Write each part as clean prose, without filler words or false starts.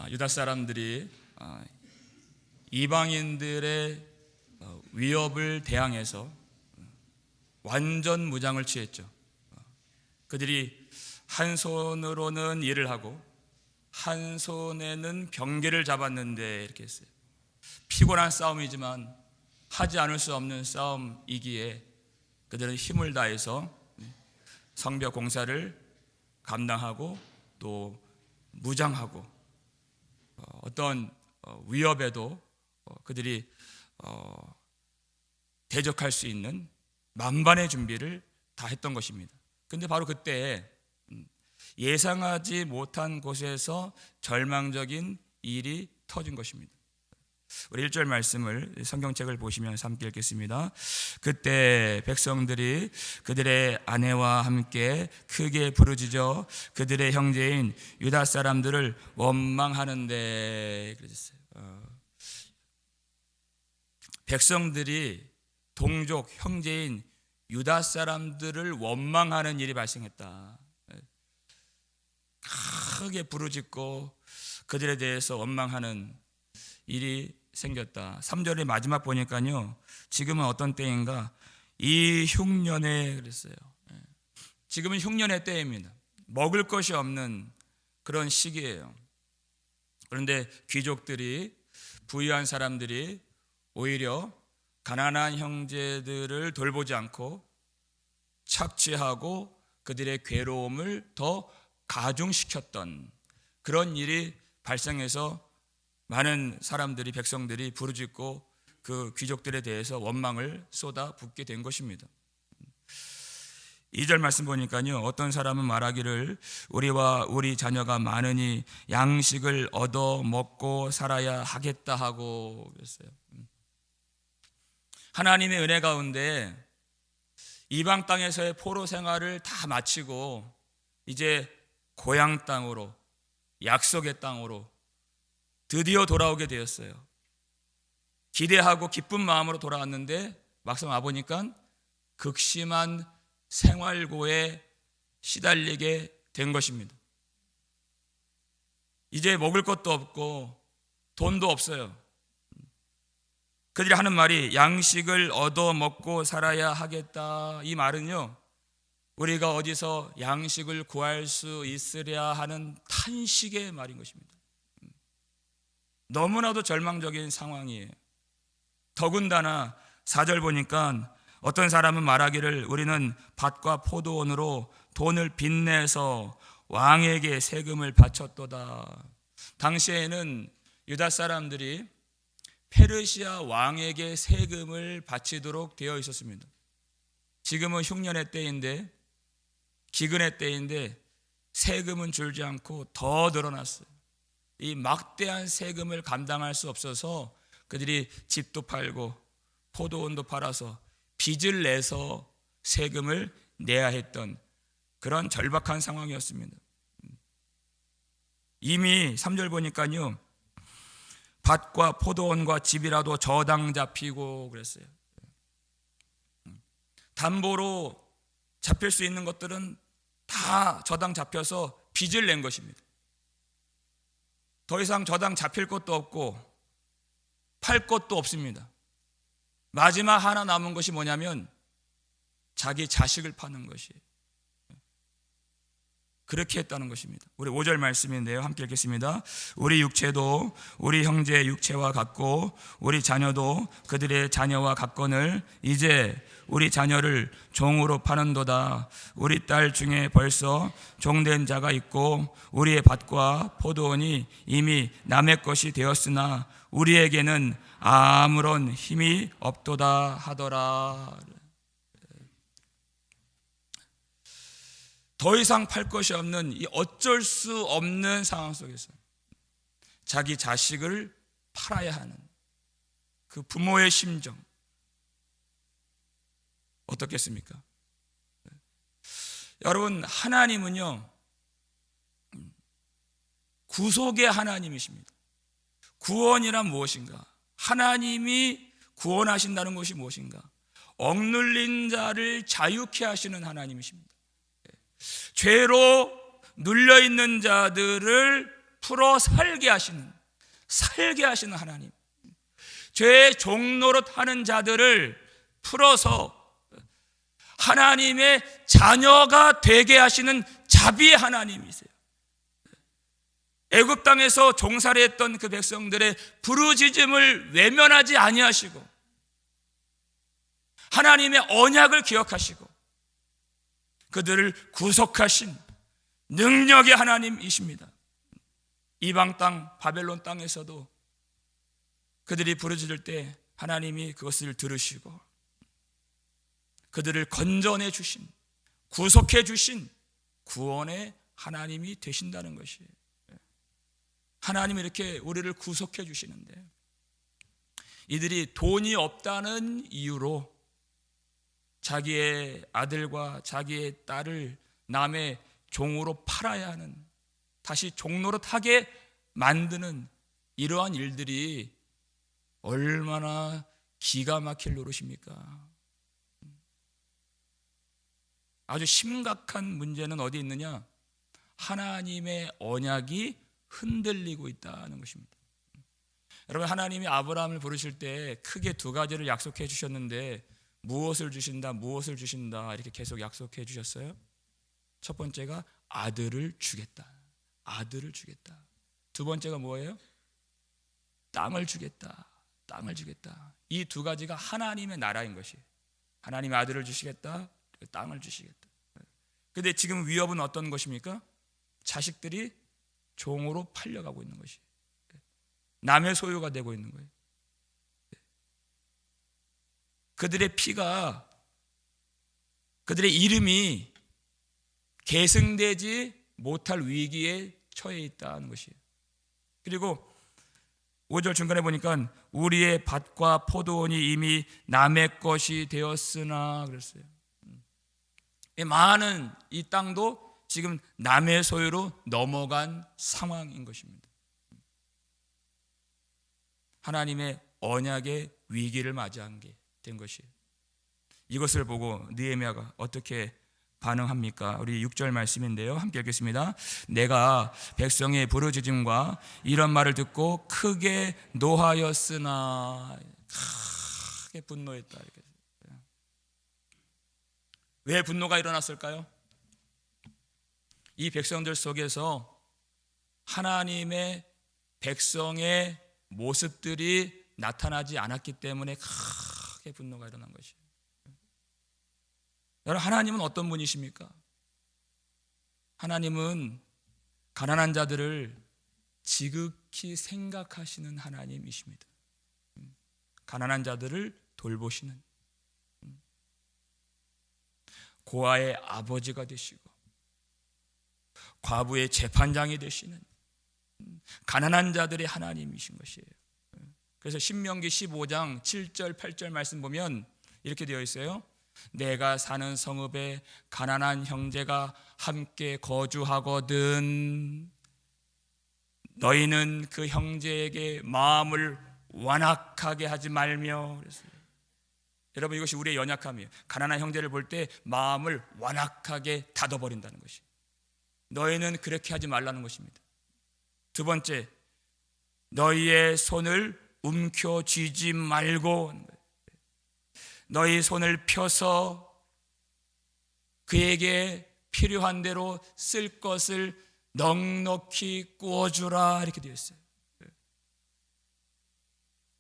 유다 사람들이 이방인들의 위협을 대항해서 완전 무장을 취했죠. 그들이 한 손으로는 일을 하고 한 손에는 병기를 잡았는데 이렇게 했어요. 피곤한 싸움이지만 하지 않을 수 없는 싸움이기에 그들은 힘을 다해서 성벽 공사를 감당하고 또 무장하고 어떤 위협에도 그들이 대적할 수 있는 만반의 준비를 다 했던 것입니다. 그런데 바로 그때 예상하지 못한 곳에서 절망적인 일이 터진 것입니다. 우리 1절 말씀을 성경책을 보시면서 함께 읽겠습니다. 그때 백성들이 그들의 아내와 함께 크게 부르짖어 그들의 형제인 유다 사람들을 원망하는데 그러셨어요. 백성들이 동족 형제인 유다 사람들을 원망하는 일이 발생했다. 크게 부르짖고 그들에 대해서 원망하는 일이 생겼다. 3절의 마지막 보니까요, 지금은 어떤 때인가? 이 흉년에 그랬어요. 지금은 흉년의 때입니다. 먹을 것이 없는 그런 시기예요. 그런데 귀족들이, 부유한 사람들이 오히려 가난한 형제들을 돌보지 않고 착취하고 그들의 괴로움을 더 가중시켰던 그런 일이 발생해서 많은 사람들이, 백성들이 부르짖고 그 귀족들에 대해서 원망을 쏟아붓게 된 것입니다. 2절 말씀 보니까요, 어떤 사람은 말하기를 우리와 우리 자녀가 많으니 양식을 얻어 먹고 살아야 하겠다 하고 그랬어요. 하나님의 은혜 가운데 이방 땅에서의 포로 생활을 다 마치고 이제 고향 땅으로, 약속의 땅으로 드디어 돌아오게 되었어요. 기대하고 기쁜 마음으로 돌아왔는데 막상 와보니까 극심한 생활고에 시달리게 된 것입니다. 이제 먹을 것도 없고 돈도 없어요. 그들이 하는 말이 양식을 얻어 먹고 살아야 하겠다. 이 말은요, 우리가 어디서 양식을 구할 수 있으랴 하는 탄식의 말인 것입니다. 너무나도 절망적인 상황이에요. 더군다나 4절 보니까 어떤 사람은 말하기를 우리는 밭과 포도원으로 돈을 빚내서 왕에게 세금을 바쳤도다. 당시에는 유다 사람들이 페르시아 왕에게 세금을 바치도록 되어 있었습니다. 지금은 흉년의 때인데, 기근의 때인데 세금은 줄지 않고 더 늘어났어요. 이 막대한 세금을 감당할 수 없어서 그들이 집도 팔고 포도원도 팔아서 빚을 내서 세금을 내야 했던 그런 절박한 상황이었습니다. 이미 3절 보니까요, 밭과 포도원과 집이라도 저당 잡히고 그랬어요. 담보로 잡힐 수 있는 것들은 다 저당 잡혀서 빚을 낸 것입니다. 더 이상 저당 잡힐 것도 없고 팔 것도 없습니다. 마지막 하나 남은 것이 뭐냐면 자기 자식을 파는 것이에요. 그렇게 했다는 것입니다. 우리 5절 말씀인데요, 함께 읽겠습니다. 우리 육체도 우리 형제의 육체와 같고 우리 자녀도 그들의 자녀와 같거늘 이제 우리 자녀를 종으로 파는도다. 우리 딸 중에 벌써 종된 자가 있고 우리의 밭과 포도원이 이미 남의 것이 되었으나 우리에게는 아무런 힘이 없도다 하더라. 더 이상 팔 것이 없는 이 어쩔 수 없는 상황 속에서 자기 자식을 팔아야 하는 그 부모의 심정 어떻겠습니까? 여러분, 하나님은요 구속의 하나님이십니다. 구원이란 무엇인가? 하나님이 구원하신다는 것이 무엇인가? 억눌린 자를 자유케 하시는 하나님이십니다. 죄로 눌려있는 자들을 풀어 살게 하시는 하나님, 죄의 종노릇 하는 자들을 풀어서 하나님의 자녀가 되게 하시는 자비의 하나님이세요. 애굽 땅에서 종살이 했던 그 백성들의 부르짖음을 외면하지 아니하시고 하나님의 언약을 기억하시고 그들을 구속하신 능력의 하나님이십니다. 이방 땅 바벨론 땅에서도 그들이 부르짖을 때 하나님이 그것을 들으시고 그들을 건져내 주신, 구속해 주신 구원의 하나님이 되신다는 것이에요. 하나님이 이렇게 우리를 구속해 주시는데 이들이 돈이 없다는 이유로 자기의 아들과 자기의 딸을 남의 종으로 팔아야 하는, 다시 종노릇하게 만드는 이러한 일들이 얼마나 기가 막힐 노릇입니까? 아주 심각한 문제는 어디 있느냐? 하나님의 언약이 흔들리고 있다는 것입니다. 여러분, 하나님이 아브라함을 부르실 때 크게 두 가지를 약속해 주셨는데 무엇을 주신다, 무엇을 주신다 이렇게 계속 약속해 주셨어요. 첫 번째가 아들을 주겠다. 아들을 주겠다. 두 번째가 뭐예요? 땅을 주겠다. 땅을 주겠다. 이 두 가지가 하나님의 나라인 것이에요. 하나님의 아들을 주시겠다. 땅을 주시겠다. 근데 지금 위협은 어떤 것입니까? 자식들이 종으로 팔려가고 있는 것이, 남의 소유가 되고 있는 거예요. 그들의 피가, 그들의 이름이 계승되지 못할 위기에 처해 있다는 것이에요. 그리고 5절 중간에 보니까 우리의 밭과 포도원이 이미 남의 것이 되었으나 그랬어요. 많은 이 땅도 지금 남의 소유로 넘어간 상황인 것입니다. 하나님의 언약의 위기를 맞이한 게 된 것이에요. 이것을 보고 느헤미야가 어떻게 반응합니까? 우리 6절 말씀인데요, 함께 읽겠습니다. 내가 백성의 부르짖음과 이런 말을 듣고 크게 노하였으나, 크게 분노했다. 이렇게. 왜 분노가 일어났을까요? 이 백성들 속에서 하나님의 백성의 모습들이 나타나지 않았기 때문에 크게 분노가 일어난 것이에요. 여러분, 하나님은 어떤 분이십니까? 하나님은 가난한 자들을 지극히 생각하시는 하나님이십니다. 가난한 자들을 돌보시는, 고아의 아버지가 되시고 과부의 재판장이 되시는 가난한 자들의 하나님이신 것이에요. 그래서 신명기 15장 7절 8절 말씀 보면 이렇게 되어 있어요. 내가 사는 성읍에 가난한 형제가 함께 거주하거든 너희는 그 형제에게 마음을 완악하게 하지 말며. 그랬어요. 여러분, 이것이 우리의 연약함이에요. 가난한 형제를 볼 때 마음을 완악하게 닫아버린다는 것이, 너희는 그렇게 하지 말라는 것입니다. 두 번째, 너희의 손을 움켜쥐지 말고 너희 손을 펴서 그에게 필요한 대로 쓸 것을 넉넉히 구워주라 이렇게 되어 있어요.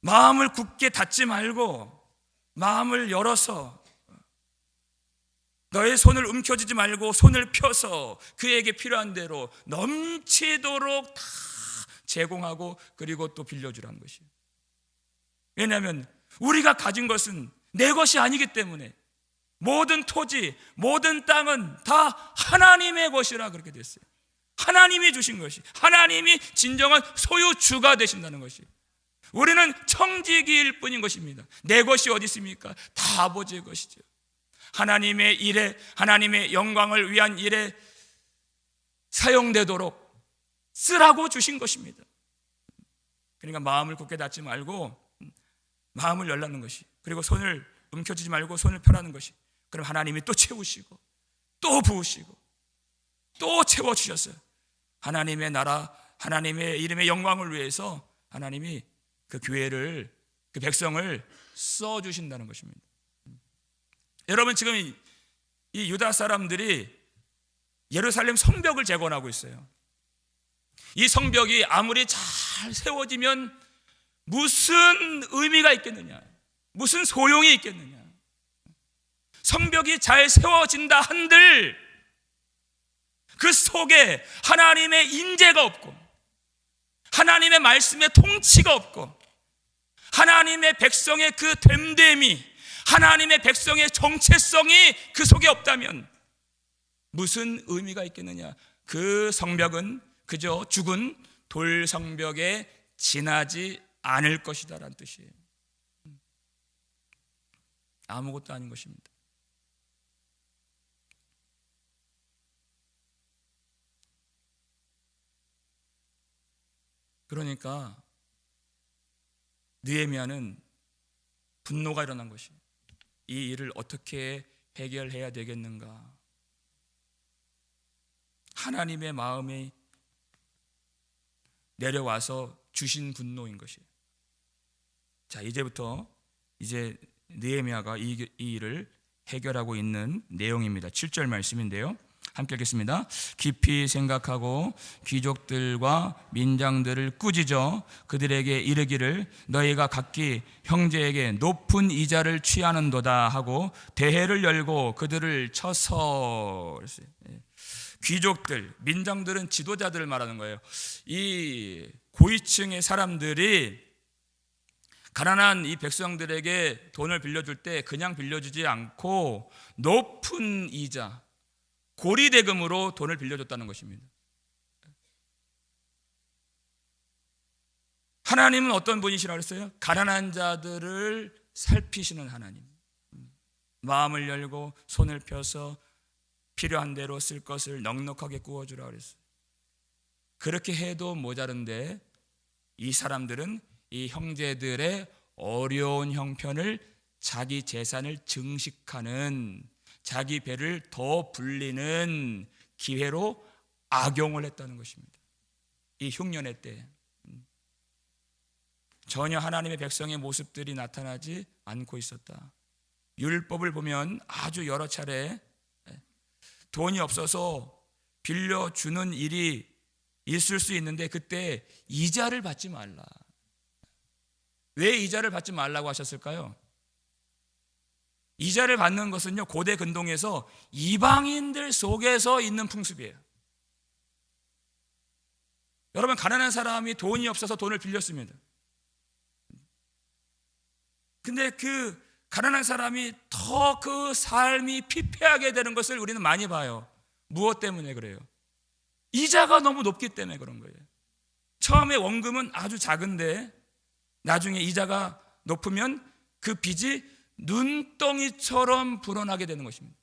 마음을 굳게 닫지 말고 마음을 열어서, 너의 손을 움켜쥐지 말고 손을 펴서 그에게 필요한 대로 넘치도록 다 제공하고 그리고 또 빌려주라는 것이에요. 왜냐하면 우리가 가진 것은 내 것이 아니기 때문에 모든 토지, 모든 땅은 다 하나님의 것이라 그렇게 됐어요. 하나님이 주신 것이, 하나님이 진정한 소유주가 되신다는 것이, 우리는 청지기일 뿐인 것입니다. 내 것이 어디 있습니까? 다 아버지의 것이죠. 하나님의 일에, 하나님의 영광을 위한 일에 사용되도록 쓰라고 주신 것입니다. 그러니까 마음을 굳게 닫지 말고 마음을 열라는 것이, 그리고 손을 움켜쥐지 말고 손을 펴라는 것이, 그럼 하나님이 또 채우시고 또 부으시고 또 채워주셨어요. 하나님의 나라, 하나님의 이름의 영광을 위해서 하나님이 그 교회를, 그 백성을 써주신다는 것입니다. 여러분, 지금 이 유다 사람들이 예루살렘 성벽을 재건하고 있어요. 이 성벽이 아무리 잘 세워지면 무슨 의미가 있겠느냐, 무슨 소용이 있겠느냐. 성벽이 잘 세워진다 한들 그 속에 하나님의 인재가 없고, 하나님의 말씀의 통치가 없고, 하나님의 백성의 그 됨됨이, 하나님의 백성의 정체성이 그 속에 없다면 무슨 의미가 있겠느냐. 그 성벽은 그저 죽은 돌 성벽에 지나지 않을 것이다 라는 뜻이에요. 아무것도 아닌 것입니다. 그러니까 느헤미야는 분노가 일어난 것이에요. 이 일을 어떻게 해결해야 되겠는가. 하나님의 마음이 내려와서 주신 분노인 것이에요. 자, 이제부터 이제 느헤미야가 이 일을 해결하고 있는 내용입니다. 7절 말씀인데요, 함께 읽겠습니다. 깊이 생각하고 귀족들과 민장들을 꾸짖어 그들에게 이르기를 너희가 각기 형제에게 높은 이자를 취하는도다 하고 대회를 열고 그들을 쳐서. 귀족들, 민장들은 지도자들을 말하는 거예요. 이 고위층의 사람들이 가난한 이 백성들에게 돈을 빌려줄 때 그냥 빌려주지 않고 높은 이자, 고리대금으로 돈을 빌려줬다는 것입니다. 하나님은 어떤 분이시라고 했어요? 가난한 자들을 살피시는 하나님. 마음을 열고 손을 펴서 필요한 대로 쓸 것을 넉넉하게 구워주라 그랬어요. 그렇게 해도 모자른데 이 사람들은 이 형제들의 어려운 형편을 자기 재산을 증식하는, 자기 배를 더 불리는 기회로 악용을 했다는 것입니다. 이 흉년의 때 전혀 하나님의 백성의 모습들이 나타나지 않고 있었다. 율법을 보면 아주 여러 차례 돈이 없어서 빌려주는 일이 있을 수 있는데 그때 이자를 받지 말라. 왜 이자를 받지 말라고 하셨을까요? 이자를 받는 것은요, 고대 근동에서 이방인들 속에서 있는 풍습이에요. 여러분, 가난한 사람이 돈이 없어서 돈을 빌렸습니다. 근데 그 가난한 사람이 더 그 삶이 피폐하게 되는 것을 우리는 많이 봐요. 무엇 때문에 그래요? 이자가 너무 높기 때문에 그런 거예요. 처음에 원금은 아주 작은데 나중에 이자가 높으면 그 빚이 눈덩이처럼 불어나게 되는 것입니다.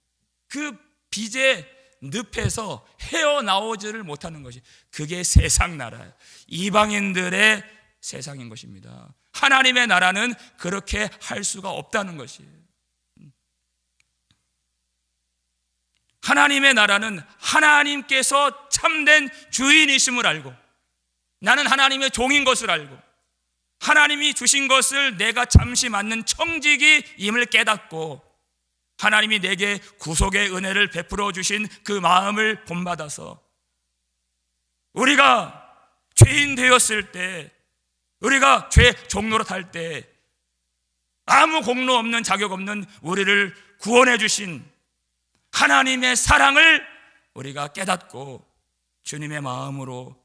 그 빚의 늪에서 헤어나오지를 못하는 것이, 그게 세상 나라예요. 이방인들의 세상인 것입니다. 하나님의 나라는 그렇게 할 수가 없다는 것이에요. 하나님의 나라는 하나님께서 참된 주인이심을 알고, 나는 하나님의 종인 것을 알고, 하나님이 주신 것을 내가 잠시 맡는 청직이임을 깨닫고, 하나님이 내게 구속의 은혜를 베풀어 주신 그 마음을 본받아서 우리가 죄인 되었을 때, 우리가 죄 종로로 탈 때 아무 공로 없는, 자격 없는 우리를 구원해 주신 하나님의 사랑을 우리가 깨닫고 주님의 마음으로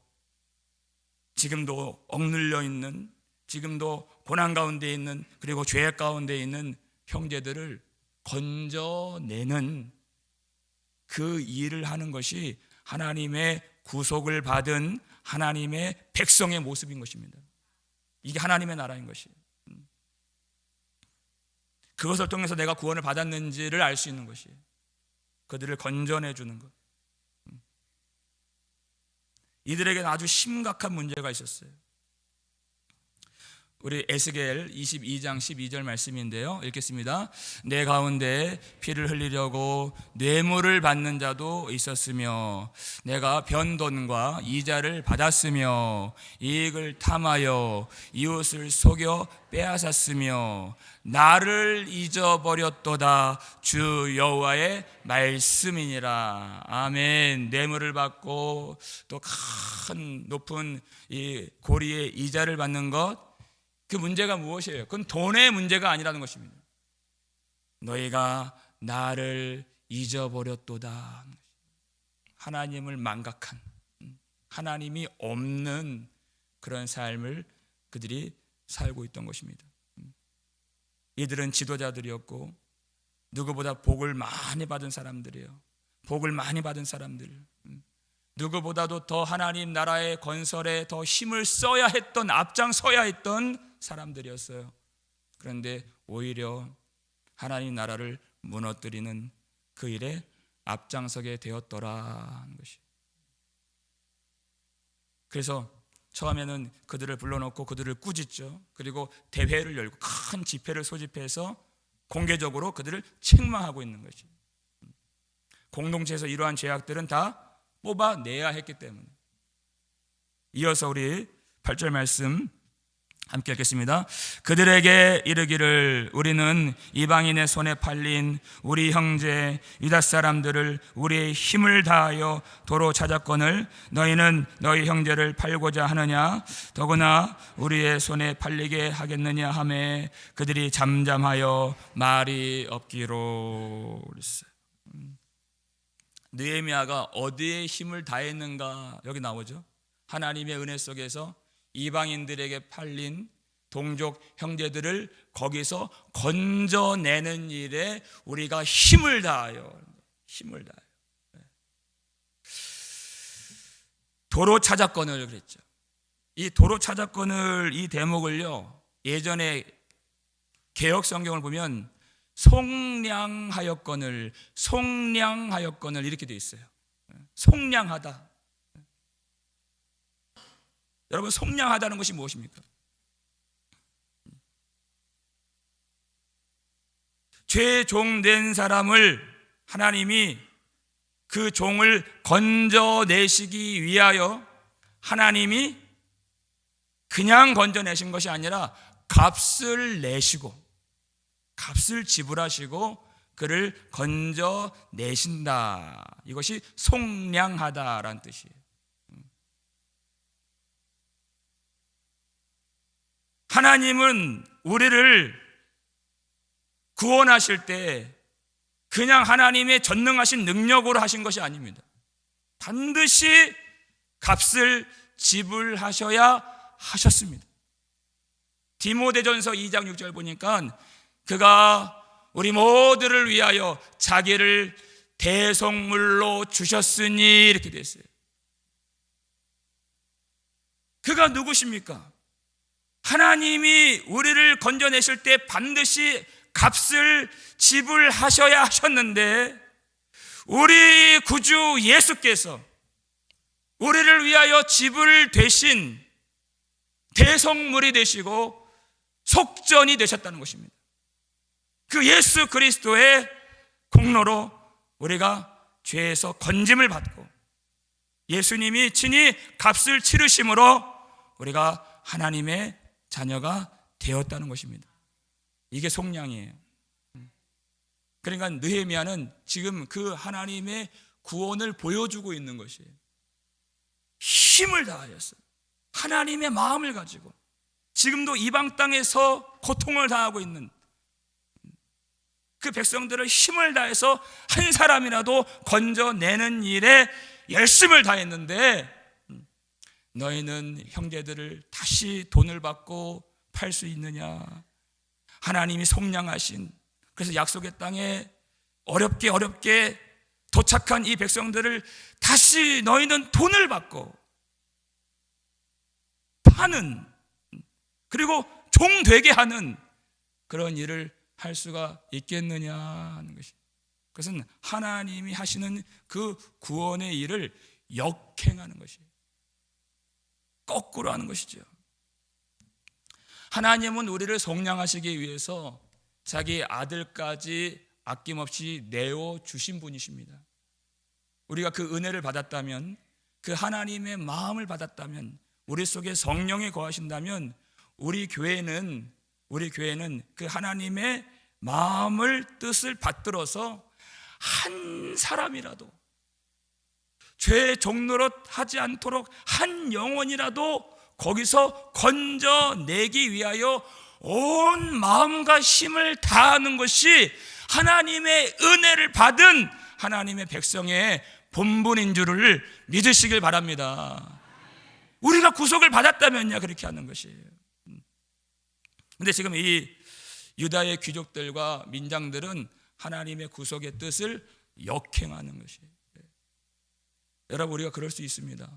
지금도 억눌려 있는, 지금도 고난 가운데 있는, 그리고 죄 가운데 있는 형제들을 건져내는 그 일을 하는 것이 하나님의 구속을 받은 하나님의 백성의 모습인 것입니다. 이게 하나님의 나라인 것이에요. 그것을 통해서 내가 구원을 받았는지를 알 수 있는 것이에요. 그들을 건져내주는 것. 이들에게는 아주 심각한 문제가 있었어요. 우리 에스겔 22장 12절 말씀인데요, 읽겠습니다. 내 가운데 피를 흘리려고 뇌물을 받는 자도 있었으며 내가 변돈과 이자를 받았으며 이익을 탐하여 이웃을 속여 빼앗았으며 나를 잊어버렸도다. 주 여호와의 말씀이니라. 아멘. 뇌물을 받고 또 큰 높은 이 고리의 이자를 받는 것, 그 문제가 무엇이에요? 그건 돈의 문제가 아니라는 것입니다. 너희가 나를 잊어버렸도다. 하나님을 망각한, 하나님이 없는 그런 삶을 그들이 살고 있던 것입니다. 이들은 지도자들이었고 누구보다 복을 많이 받은 사람들이에요. 복을 많이 받은 사람들, 누구보다도 더 하나님 나라의 건설에 더 힘을 써야 했던, 앞장서야 했던 사람들이었어요. 그런데 오히려 하나님 나라를 무너뜨리는 그 일에 앞장서게 되었더라는 것이. 그래서 처음에는 그들을 불러놓고 그들을 꾸짖죠. 그리고 대회를 열고 큰 집회를 소집해서 공개적으로 그들을 책망하고 있는 것이. 공동체에서 이러한 죄악들은 다 뽑아내야 했기 때문에. 이어서 우리 8절 말씀 함께 읽겠습니다. 그들에게 이르기를 우리는 이방인의 손에 팔린 우리 형제 유다 사람들을 우리의 힘을 다하여 도로 찾았거늘 너희는 너희 형제를 팔고자 하느냐? 더구나 우리의 손에 팔리게 하겠느냐 하매 그들이 잠잠하여 말이 없기로 그랬어요. 느헤미야가 어디에 힘을 다했는가? 여기 나오죠. 하나님의 은혜 속에서 이방인들에게 팔린 동족 형제들을 거기서 건져내는 일에 우리가 힘을 다하여. 도로 찾았거늘 그랬죠. 이 도로 찾았거늘 이 대목을요, 예전에 개역 성경을 보면 속량하였거늘 이렇게 되어 있어요. 속량하다. 여러분, 속량하다는 것이 무엇입니까? 죄종된 사람을 하나님이 그 종을 건져내시기 위하여 하나님이 그냥 건져내신 것이 아니라 값을 내시고 값을 지불하시고 그를 건져내신다. 이것이 속량하다라는 뜻이에요. 하나님은 우리를 구원하실 때 그냥 하나님의 전능하신 능력으로 하신 것이 아닙니다. 반드시 값을 지불하셔야 하셨습니다. 디모데전서 2장 6절 보니까 그가 우리 모두를 위하여 자기를 대속물로 주셨으니 이렇게 되어 있어요. 그가 누구십니까? 하나님이 우리를 건져내실 때 반드시 값을 지불하셔야 하셨는데 우리 구주 예수께서 우리를 위하여 지불되신 대속물이 되시고 속전이 되셨다는 것입니다. 그 예수 그리스도의 공로로 우리가 죄에서 건짐을 받고 예수님이 친히 값을 치르심으로 우리가 하나님의 자녀가 되었다는 것입니다. 이게 속량이에요. 그러니까 느헤미야는 지금 그 하나님의 구원을 보여주고 있는 것이에요. 힘을 다하였어요. 하나님의 마음을 가지고 지금도 이방 땅에서 고통을 당하고 있는 그 백성들을 힘을 다해서 한 사람이라도 건져내는 일에 열심을 다했는데 너희는 형제들을 다시 돈을 받고 팔 수 있느냐? 하나님이 속량하신, 그래서 약속의 땅에 어렵게 도착한 이 백성들을 다시 너희는 돈을 받고 파는, 그리고 종 되게 하는 그런 일을 할 수가 있겠느냐 하는 것이. 그것은 하나님이 하시는 그 구원의 일을 역행하는 것이에요. 거꾸로 하는 것이죠. 하나님은 우리를 속량하시기 위해서 자기 아들까지 아낌없이 내어 주신 분이십니다. 우리가 그 은혜를 받았다면, 그 하나님의 마음을 받았다면, 우리 속에 성령이 거하신다면 우리 교회는 그 하나님의 마음을 뜻을 받들어서 한 사람이라도 죄의 종노릇 하지 않도록 한 영혼이라도 거기서 건져내기 위하여 온 마음과 힘을 다하는 것이 하나님의 은혜를 받은 하나님의 백성의 본분인 줄을 믿으시길 바랍니다. 우리가 구속을 받았다면야 그렇게 하는 것이에요. 근데 지금 이 유다의 귀족들과 민장들은 하나님의 구속의 뜻을 역행하는 것이에요. 여러분, 우리가 그럴 수 있습니다.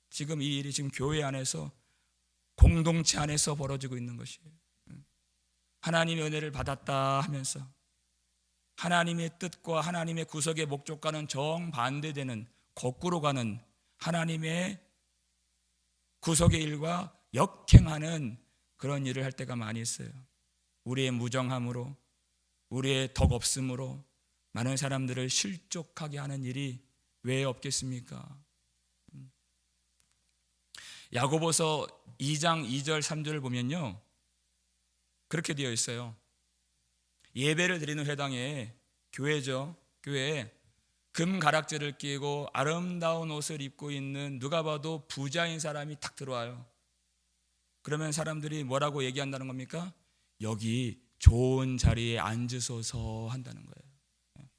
지금 이 일이 지금 교회 안에서, 공동체 안에서 벌어지고 있는 것이에요. 하나님의 은혜를 받았다 하면서 하나님의 뜻과 하나님의 구속의 목적과는 정반대되는, 거꾸로 가는 하나님의 구속의 일과 역행하는 그런 일을 할 때가 많이 있어요. 우리의 무정함으로, 우리의 덕 없음으로 많은 사람들을 실족하게 하는 일이 왜 없겠습니까? 야고보서 2장 2절 3절을 보면요, 그렇게 되어 있어요. 예배를 드리는 회당에, 교회죠, 교회에 금 가락지를 끼고 아름다운 옷을 입고 있는 누가 봐도 부자인 사람이 탁 들어와요. 그러면 사람들이 뭐라고 얘기한다는 겁니까? 여기 좋은 자리에 앉으소서 한다는 거예요.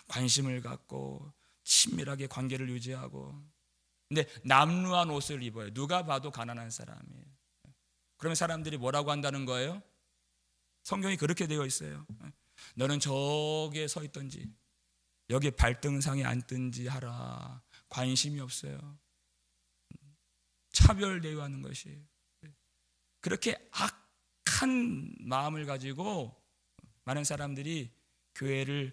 관심을 갖고 친밀하게 관계를 유지하고. 근데 남루한 옷을 입어요. 누가 봐도 가난한 사람이에요. 그러면 사람들이 뭐라고 한다는 거예요? 성경이 그렇게 되어 있어요. 너는 저기에 서 있든지 여기 발등상에 앉든지 하라. 관심이 없어요. 차별 대우하는 것이에요. 그렇게 악한 마음을 가지고 많은 사람들이 교회를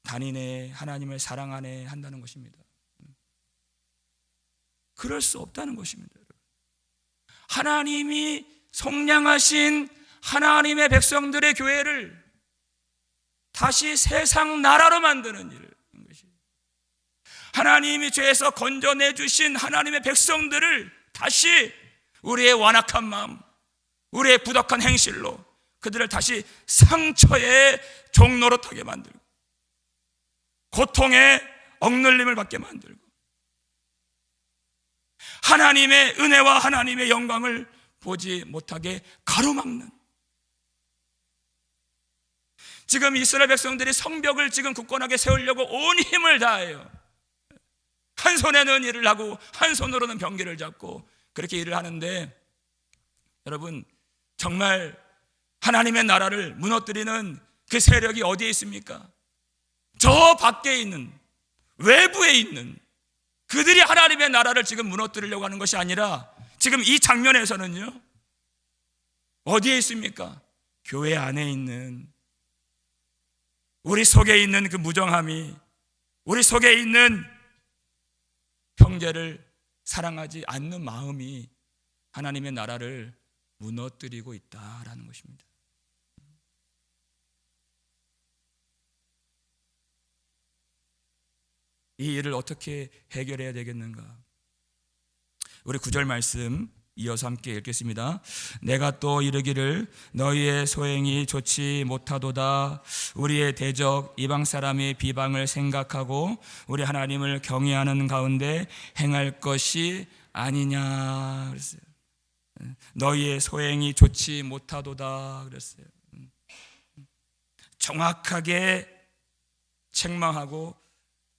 다니네, 하나님을 사랑하네 한다는 것입니다. 그럴 수 없다는 것입니다. 하나님이 속량하신 하나님의 백성들의 교회를 다시 세상 나라로 만드는 일을 하는 것이에요. 하나님이 죄에서 건져내 주신 하나님의 백성들을 다시 우리의 완악한 마음, 우리의 부덕한 행실로 그들을 다시 상처의 종노릇하게 만들고 고통의 억눌림을 받게 만들고 하나님의 은혜와 하나님의 영광을 보지 못하게 가로막는, 지금 이스라엘 백성들이 성벽을 지금 굳건하게 세우려고 온 힘을 다해요. 한 손에는 일을 하고 한 손으로는 병기를 잡고 그렇게 일을 하는데, 여러분, 정말 하나님의 나라를 무너뜨리는 그 세력이 어디에 있습니까? 저 밖에 있는, 외부에 있는 그들이 하나님의 나라를 지금 무너뜨리려고 하는 것이 아니라 지금 이 장면에서는요, 어디에 있습니까? 교회 안에 있는, 우리 속에 있는 그 무정함이, 우리 속에 있는 형제를 사랑하지 않는 마음이 하나님의 나라를 무너뜨리고 있다라는 것입니다. 이 일을 어떻게 해결해야 되겠는가? 우리 9절 말씀 이어서 함께 읽겠습니다. 내가 또 이르기를 너희의 소행이 좋지 못하도다. 우리의 대적 이방 사람의 비방을 생각하고 우리 하나님을 경외하는 가운데 행할 것이 아니냐 그랬어요. 너희의 소행이 좋지 못하도다 그랬어요. 정확하게 책망하고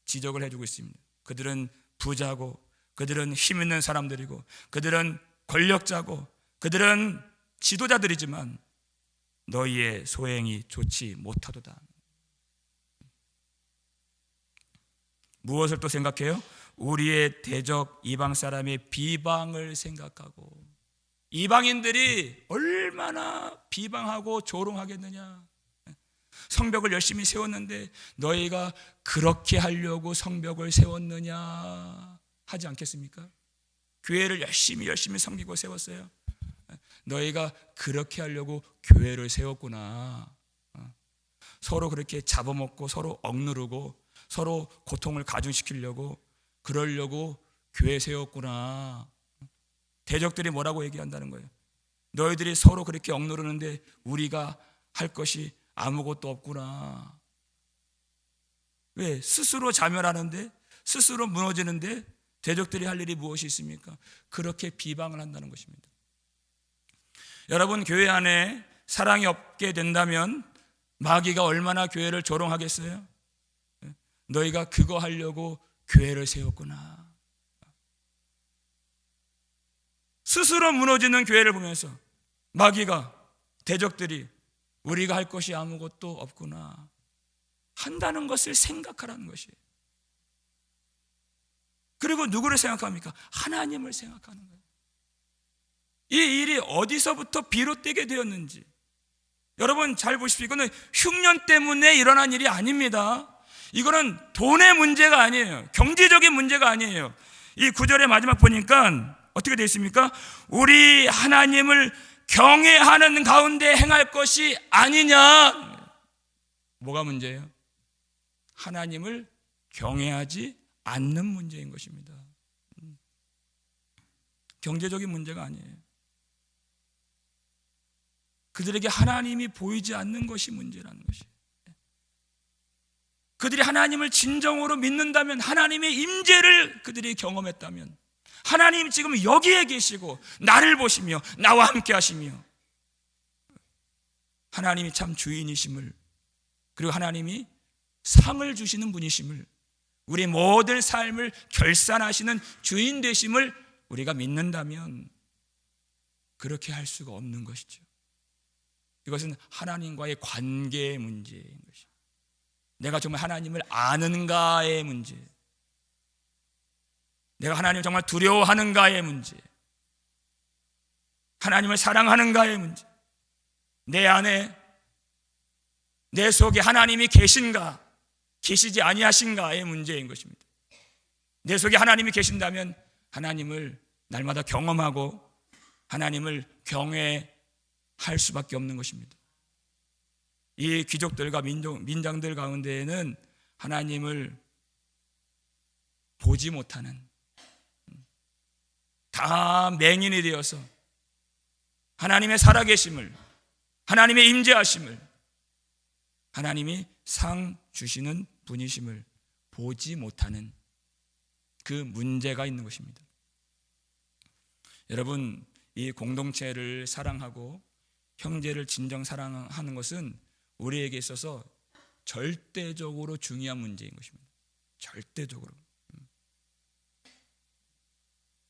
지적을 해주고 있습니다. 그들은 부자고, 그들은 힘 있는 사람들이고, 그들은 권력자고, 그들은 지도자들이지만 너희의 소행이 좋지 못하도다. 무엇을 또 생각해요? 우리의 대적 이방 사람의 비방을 생각하고, 이방인들이 얼마나 비방하고 조롱하겠느냐. 성벽을 열심히 세웠는데 너희가 그렇게 하려고 성벽을 세웠느냐 하지 않겠습니까? 교회를 열심히 섬기고 세웠어요. 너희가 그렇게 하려고 교회를 세웠구나. 서로 그렇게 잡아먹고 서로 억누르고 서로 고통을 가중시키려고 그러려고 교회 세웠구나. 대적들이 뭐라고 얘기한다는 거예요? 너희들이 서로 그렇게 억누르는데 우리가 할 것이 아무것도 없구나. 왜? 스스로 자멸하는데, 스스로 무너지는데 대적들이 할 일이 무엇이 있습니까? 그렇게 비방을 한다는 것입니다. 여러분, 교회 안에 사랑이 없게 된다면 마귀가 얼마나 교회를 조롱하겠어요? 너희가 그거 하려고 교회를 세웠구나. 스스로 무너지는 교회를 보면서 마귀가, 대적들이 우리가 할 것이 아무것도 없구나 한다는 것을 생각하라는 것이에요. 그리고 누구를 생각합니까? 하나님을 생각하는 거예요. 이 일이 어디서부터 비롯되게 되었는지 여러분 잘 보십시오. 이거는 흉년 때문에 일어난 일이 아닙니다. 이거는 돈의 문제가 아니에요. 경제적인 문제가 아니에요. 이 9절의 마지막 보니까 어떻게 되어 있습니까? 우리 하나님을 경외하는 가운데 행할 것이 아니냐. 뭐가 문제예요? 하나님을 경외하지 않는 문제인 것입니다. 경제적인 문제가 아니에요. 그들에게 하나님이 보이지 않는 것이 문제라는 것이에요. 그들이 하나님을 진정으로 믿는다면, 하나님의 임재를 그들이 경험했다면, 하나님 지금 여기에 계시고 나를 보시며 나와 함께 하시며 하나님이 참 주인이심을, 그리고 하나님이 상을 주시는 분이심을, 우리 모든 삶을 결산하시는 주인 되심을 우리가 믿는다면 그렇게 할 수가 없는 것이죠. 이것은 하나님과의 관계의 문제인 것입니다. 내가 정말 하나님을 아는가의 문제, 내가 하나님을 정말 두려워하는가의 문제, 하나님을 사랑하는가의 문제, 내 안에, 내 속에 하나님이 계신가 계시지 아니하신가의 문제인 것입니다. 내 속에 하나님이 계신다면 하나님을 날마다 경험하고 하나님을 경외할 수밖에 없는 것입니다. 이 귀족들과 민장들 가운데에는 하나님을 보지 못하는, 다 맹인이 되어서 하나님의 살아계심을, 하나님의 임재하심을, 하나님이 상 주시는 분이심을 보지 못하는 그 문제가 있는 것입니다. 여러분, 이 공동체를 사랑하고 형제를 진정 사랑하는 것은 우리에게 있어서 절대적으로 중요한 문제인 것입니다. 절대적으로.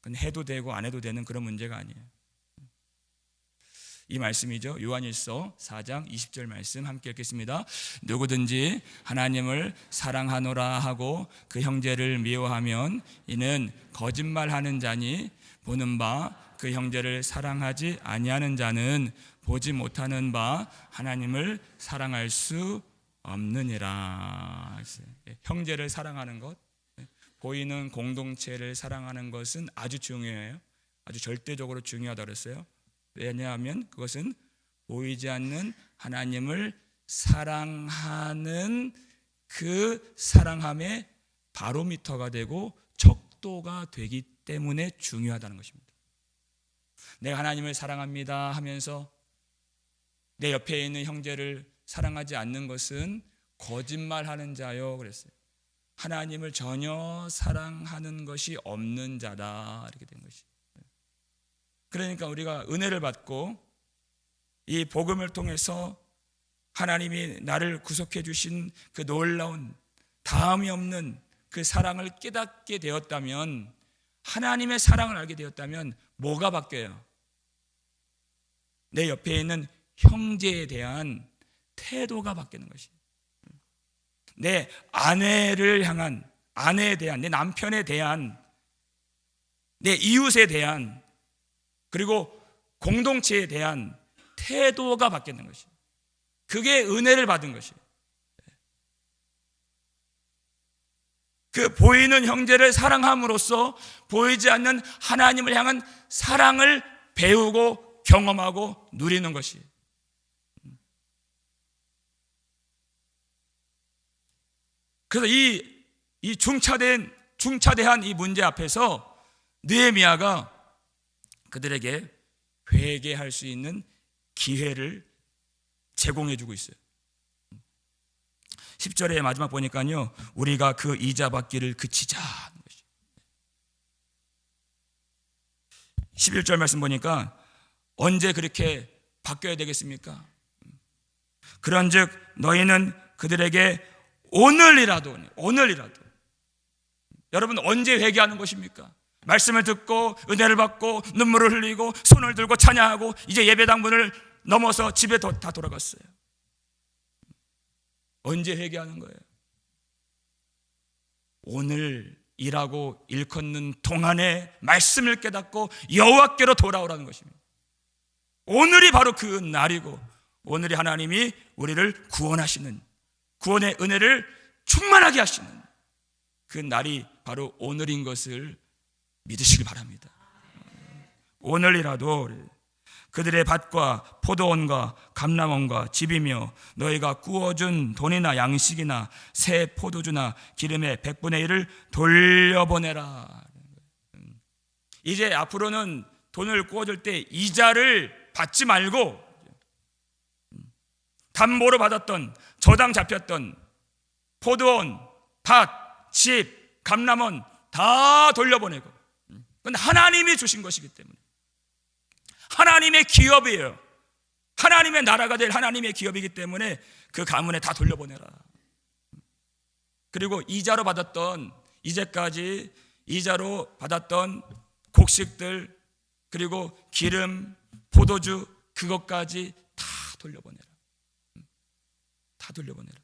그건 해도 되고 안 해도 되는 그런 문제가 아니에요. 이 말씀이죠. 요한일서 4장 20절 말씀 함께 읽겠습니다. 누구든지 하나님을 사랑하노라 하고 그 형제를 미워하면 이는 거짓말하는 자니, 보는 바 그 형제를 사랑하지 아니하는 자는 보지 못하는 바 하나님을 사랑할 수 없느니라. 형제를 사랑하는 것, 보이는 공동체를 사랑하는 것은 아주 중요해요. 아주 절대적으로 중요하다고 그랬어요. 왜냐하면 그것은 보이지 않는 하나님을 사랑하는 그 사랑함의 바로미터가 되고 척도가 되기 때문에 중요하다는 것입니다. 내가 하나님을 사랑합니다 하면서 내 옆에 있는 형제를 사랑하지 않는 것은 거짓말하는 자요 그랬어요. 하나님을 전혀 사랑하는 것이 없는 자다, 이렇게 된 것이. 그러니까 우리가 은혜를 받고 이 복음을 통해서 하나님이 나를 구속해 주신 그 놀라운 다음이 없는 그 사랑을 깨닫게 되었다면, 하나님의 사랑을 알게 되었다면 뭐가 바뀌어요? 내 옆에 있는 형제에 대한 태도가 바뀌는 것이에요. 내 아내를 향한, 아내에 대한, 내 남편에 대한, 내 이웃에 대한, 그리고 공동체에 대한 태도가 바뀌는 것이에요. 그게 은혜를 받은 것이에요. 그 보이는 형제를 사랑함으로써 보이지 않는 하나님을 향한 사랑을 배우고 경험하고 누리는 것이. 그래서 이 중차대한 이 문제 앞에서 느헤미야가 그들에게 회개할 수 있는 기회를 제공해 주고 있어요. 10절의 마지막 보니까요, 우리가 그 이자 받기를 그치자 하는 것이. 11절 말씀 보니까 언제 그렇게 바뀌어야 되겠습니까? 그런즉 너희는 그들에게 오늘이라도. 여러분, 언제 회개하는 것입니까? 말씀을 듣고 은혜를 받고 눈물을 흘리고 손을 들고 찬양하고 이제 예배당 문을 넘어서 집에 다 돌아갔어요. 언제 회개하는 거예요? 오늘이라고 일컫는 동안에 말씀을 깨닫고 여호와께로 돌아오라는 것입니다. 오늘이 바로 그 날이고, 오늘이 하나님이 우리를 구원하시는, 구원의 은혜를 충만하게 하시는 그 날이 바로 오늘인 것을 믿으시길 바랍니다. 오늘이라도 그들의 밭과 포도원과 감람원과 집이며 너희가 구워준 돈이나 양식이나 새 포도주나 기름의 100분의 1을 돌려보내라. 이제 앞으로는 돈을 구워줄 때 이자를 받지 말고 담보로 받았던, 저당 잡혔던 포도원, 밭, 집, 감람원 다 돌려보내고, 그건 하나님이 주신 것이기 때문에, 하나님의 기업이에요. 하나님의 나라가 될 하나님의 기업이기 때문에 그 가문에 다 돌려보내라. 그리고 이자로 받았던, 이제까지 이자로 받았던 곡식들, 그리고 기름, 포도주, 그것까지 다 돌려보내라. 다 돌려보내라.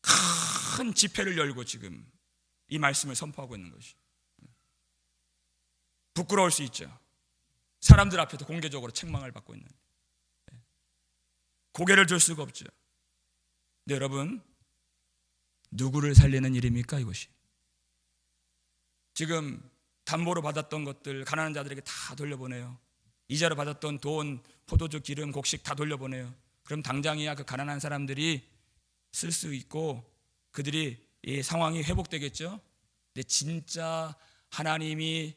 큰 집회를 열고 지금 이 말씀을 선포하고 있는 것이. 부끄러울 수 있죠. 사람들 앞에서 공개적으로 책망을 받고 있는, 고개를 들 수가 없죠. 근데 여러분, 누구를 살리는 일입니까 이것이? 지금 담보로 받았던 것들 가난한 자들에게 다 돌려보내요. 이자로 받았던 돈, 포도주, 기름, 곡식 다 돌려보내요. 그럼 당장이야 그 가난한 사람들이 쓸 수 있고 그들이 이 상황이 회복되겠죠. 근데 진짜 하나님이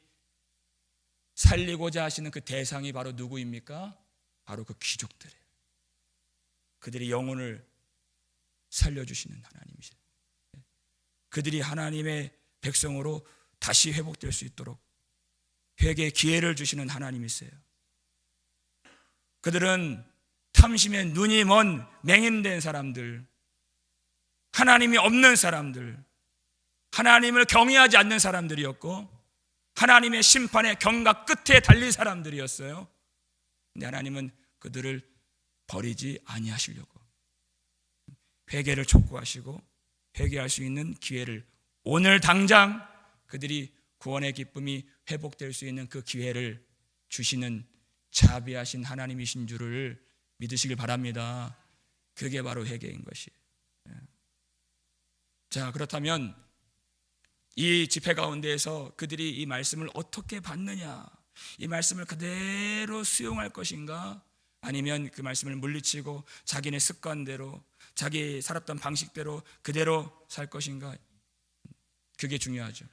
살리고자 하시는 그 대상이 바로 누구입니까? 바로 그 귀족들이에요. 그들의 영혼을 살려주시는 하나님이세요. 그들이 하나님의 백성으로 다시 회복될 수 있도록 회개의 기회를 주시는 하나님이세요. 그들은 탐심에 눈이 먼 맹인된 사람들, 하나님이 없는 사람들, 하나님을 경외하지 않는 사람들이었고 하나님의 심판의 경과 끝에 달린 사람들이었어요. 근데 하나님은 그들을 버리지 아니하시려고 회개를 촉구하시고 회개할 수 있는 기회를, 오늘 당장 그들이 구원의 기쁨이 회복될 수 있는 그 기회를 주시는 자비하신 하나님이신 줄을 믿으시길 바랍니다. 그게 바로 회개인 것이에요. 자, 그렇다면 이 집회 가운데에서 그들이 이 말씀을 어떻게 받느냐, 이 말씀을 그대로 수용할 것인가, 아니면 그 말씀을 물리치고 자기네 습관대로, 자기 살았던 방식대로 그대로 살 것인가, 그게 중요하죠.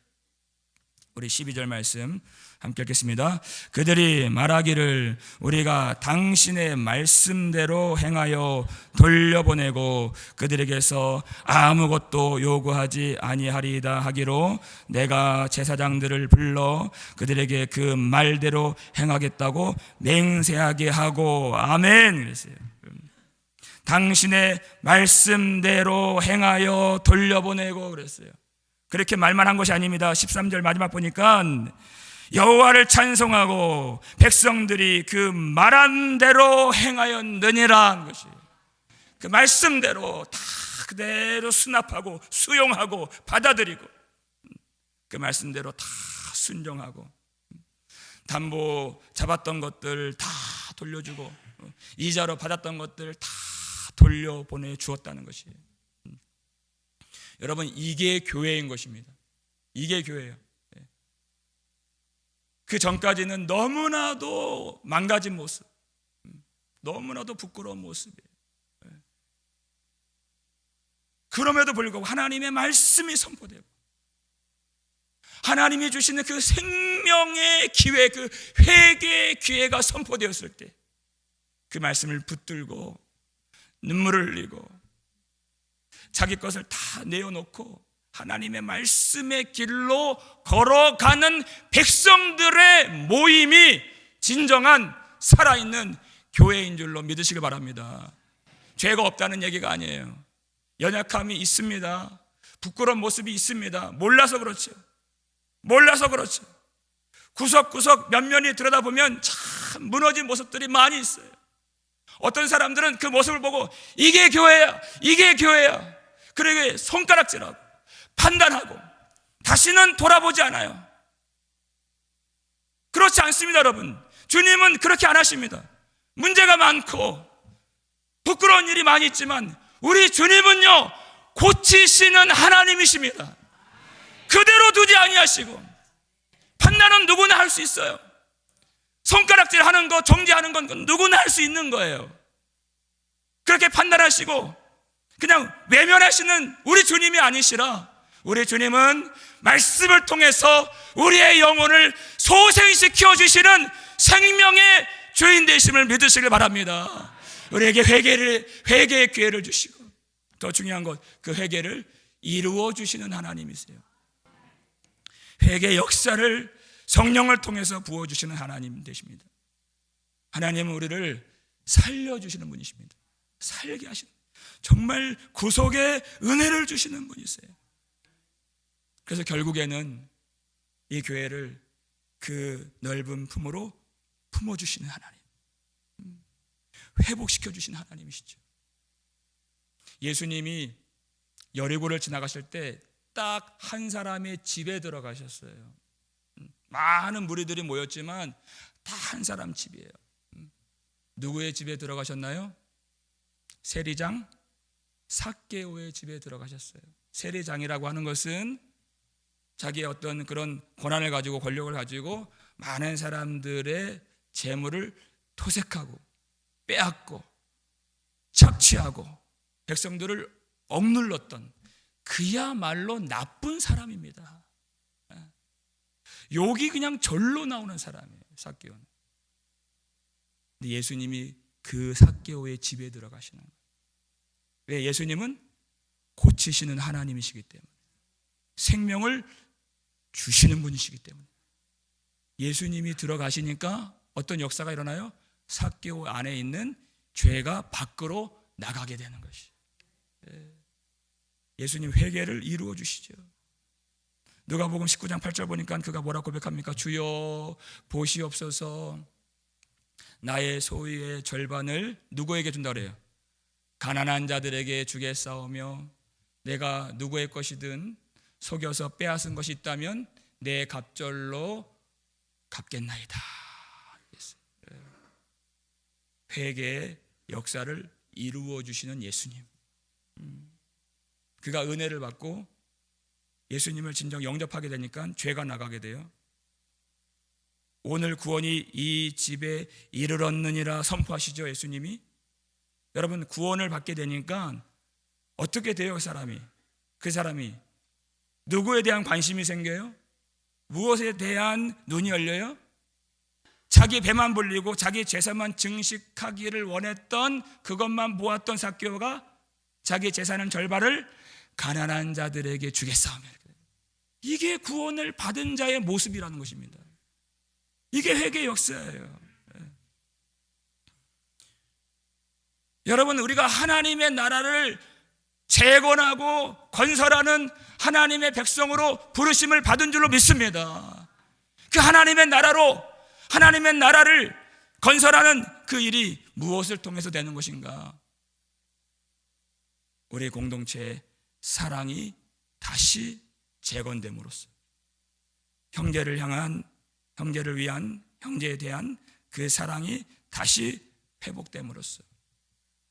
우리 12절 말씀 함께 읽겠습니다. 그들이 말하기를 우리가 당신의 말씀대로 행하여 돌려보내고 그들에게서 아무것도 요구하지 아니하리이다 하기로 내가 제사장들을 불러 그들에게 그 말대로 행하겠다고 맹세하게 하고. 아멘. 그랬어요. 당신의 말씀대로 행하여 돌려보내고 그랬어요. 그렇게 말만 한 것이 아닙니다. 13절 마지막 보니까 여호와를 찬송하고 백성들이 그 말한 대로 행하였느니라 한 것이, 그 말씀대로 다 그대로 수납하고 수용하고 받아들이고 그 말씀대로 다 순종하고 담보 잡았던 것들 다 돌려주고 이자로 받았던 것들 다 돌려보내 주었다는 것이에요. 여러분, 이게 교회인 것입니다. 이게 교회예요. 그 전까지는 너무나도 망가진 모습, 너무나도 부끄러운 모습이에요. 그럼에도 불구하고 하나님의 말씀이 선포되고 하나님이 주시는 그 생명의 기회, 그 회개의 기회가 선포되었을 때 그 말씀을 붙들고 눈물을 흘리고 자기 것을 다 내어놓고 하나님의 말씀의 길로 걸어가는 백성들의 모임이 진정한 살아있는 교회인 줄로 믿으시길 바랍니다. 죄가 없다는 얘기가 아니에요. 연약함이 있습니다. 부끄러운 모습이 있습니다. 몰라서 그렇죠. 구석구석 면면이 들여다보면 참 무너진 모습들이 많이 있어요. 어떤 사람들은 그 모습을 보고 이게 교회야. 그러게 손가락질하고 판단하고 다시는 돌아보지 않아요. 그렇지 않습니다, 여러분. 주님은 그렇게 안 하십니다. 문제가 많고 부끄러운 일이 많이 있지만 우리 주님은요, 고치시는 하나님이십니다. 그대로 두지 아니하시고 판단은 누구나 할 수 있어요. 손가락질 하는 거, 정죄하는 건 누구나 할 수 있는 거예요. 그렇게 판단하시고 그냥 외면하시는 우리 주님이 아니시라, 우리 주님은 말씀을 통해서 우리의 영혼을 소생시켜 주시는 생명의 주인 되심을 믿으시길 바랍니다. 우리에게 회개의 기회를 주시고 더 중요한 것, 그 회개를 이루어 주시는 하나님이세요. 회개 역사를 성령을 통해서 부어주시는 하나님 되십니다. 하나님은 우리를 살려주시는 분이십니다. 살게 하시는, 정말 구속의 은혜를 주시는 분이세요. 그래서 결국에는 이 교회를 그 넓은 품으로 품어주시는 하나님, 회복시켜주시는 하나님이시죠. 예수님이 여리고를 지나가실 때 딱 한 사람의 집에 들어가셨어요. 많은 무리들이 모였지만 다 한 사람 집이에요. 누구의 집에 들어가셨나요? 세리장 삭개오의 집에 들어가셨어요. 세리장이라고 하는 것은 자기의 어떤 그런 권한을 가지고 권력을 가지고 많은 사람들의 재물을 토색하고 빼앗고 착취하고 백성들을 억눌렀던 그야말로 나쁜 사람입니다. 욕이 그냥 절로 나오는 사람이에요, 삭개오는. 근데 예수님이 그 삭개오의 집에 들어가시는 거예요. 왜? 예수님은 고치시는 하나님이시기 때문에, 생명을 주시는 분이시기 때문에. 예수님이 들어가시니까 어떤 역사가 일어나요? 삭개오 안에 있는 죄가 밖으로 나가게 되는 것이. 예수님 회개를 이루어 주시죠. 누가복음 19장 8절 보니까 그가 뭐라고 고백합니까? 주여 보시옵소서, 나의 소유의 절반을 누구에게 준다 그래요? 가난한 자들에게 주겠사오며 내가 누구의 것이든 속여서 빼앗은 것이 있다면 내 갑절로 갚겠나이다. 회개의 역사를 이루어 주시는 예수님, 그가 은혜를 받고 예수님을 진정 영접하게 되니까 죄가 나가게 돼요. 오늘 구원이 이 집에 이르렀느니라 선포하시죠, 예수님이. 여러분, 구원을 받게 되니까 어떻게 돼요? 그 사람이 누구에 대한 관심이 생겨요? 무엇에 대한 눈이 열려요? 자기 배만 불리고 자기 재산만 증식하기를 원했던, 그것만 모았던 삭개오가 자기 재산의 절반을 가난한 자들에게 주겠사오며. 이게 구원을 받은 자의 모습이라는 것입니다. 이게 회개의 역사예요. 여러분, 우리가 하나님의 나라를 재건하고 건설하는 하나님의 백성으로 부르심을 받은 줄로 믿습니다. 그 하나님의 나라를 건설하는 그 일이 무엇을 통해서 되는 것인가? 우리 공동체의 사랑이 다시 재건됨으로써, 형제를 위한, 형제에 대한 그 사랑이 다시 회복됨으로써,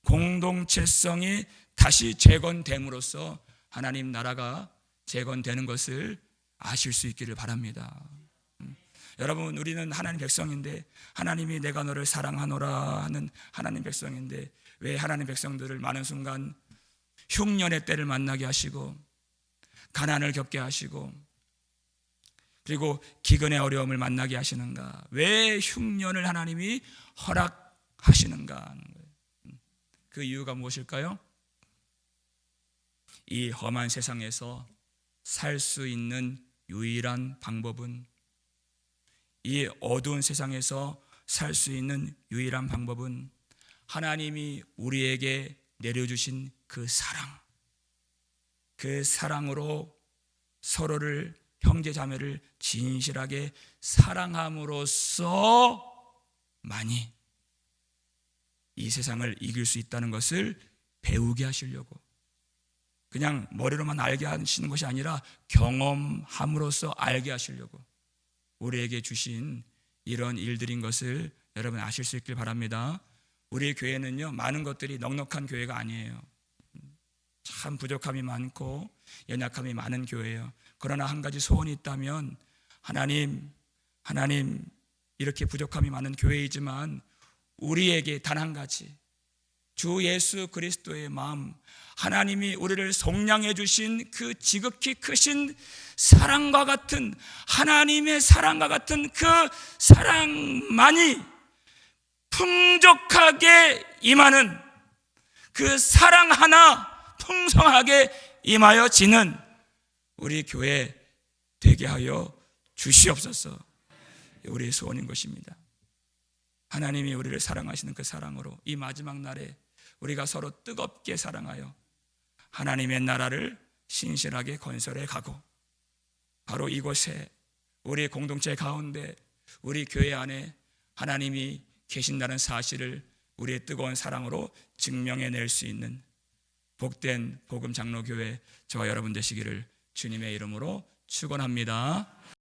공동체성이 다시 재건됨으로써 하나님 나라가 재건되는 것을 아실 수 있기를 바랍니다. 여러분, 우리는 하나님 백성인데, 하나님이 내가 너를 사랑하노라 하는 하나님 백성인데, 왜 하나님 백성들을 많은 순간 흉년의 때를 만나게 하시고 가난을 겪게 하시고 그리고 기근의 어려움을 만나게 하시는가? 왜 흉년을 하나님이 허락하시는가 하는 거예요. 그 이유가 무엇일까요? 이 험한 세상에서 살 수 있는 유일한 방법은, 이 어두운 세상에서 살 수 있는 유일한 방법은 하나님이 우리에게 내려주신 그 사랑, 그 사랑으로 서로를, 형제 자매를 진실하게 사랑함으로써 만이 이 세상을 이길 수 있다는 것을 배우게 하시려고, 그냥 머리로만 알게 하시는 것이 아니라 경험함으로써 알게 하시려고 우리에게 주신 이런 일들인 것을 여러분 아실 수 있길 바랍니다. 우리 교회는요, 많은 것들이 넉넉한 교회가 아니에요. 참 부족함이 많고 연약함이 많은 교회예요. 그러나 한 가지 소원이 있다면, 하나님 이렇게 부족함이 많은 교회이지만 우리에게 단 한 가지, 주 예수 그리스도의 마음, 하나님이 우리를 속량해 주신 그 지극히 크신 사랑과 같은, 하나님의 사랑과 같은 그 사랑만이 풍족하게 임하는, 그 사랑 하나 풍성하게 임하여 지는 우리 교회 되게 하여 주시옵소서. 우리의 소원인 것입니다. 하나님이 우리를 사랑하시는 그 사랑으로 이 마지막 날에 우리가 서로 뜨겁게 사랑하여 하나님의 나라를 신실하게 건설해 가고, 바로 이곳에 우리 공동체 가운데 우리 교회 안에 하나님이 계신다는 사실을 우리의 뜨거운 사랑으로 증명해낼 수 있는 복된 복음 장로교회 저와 여러분 되시기를 주님의 이름으로 축원합니다.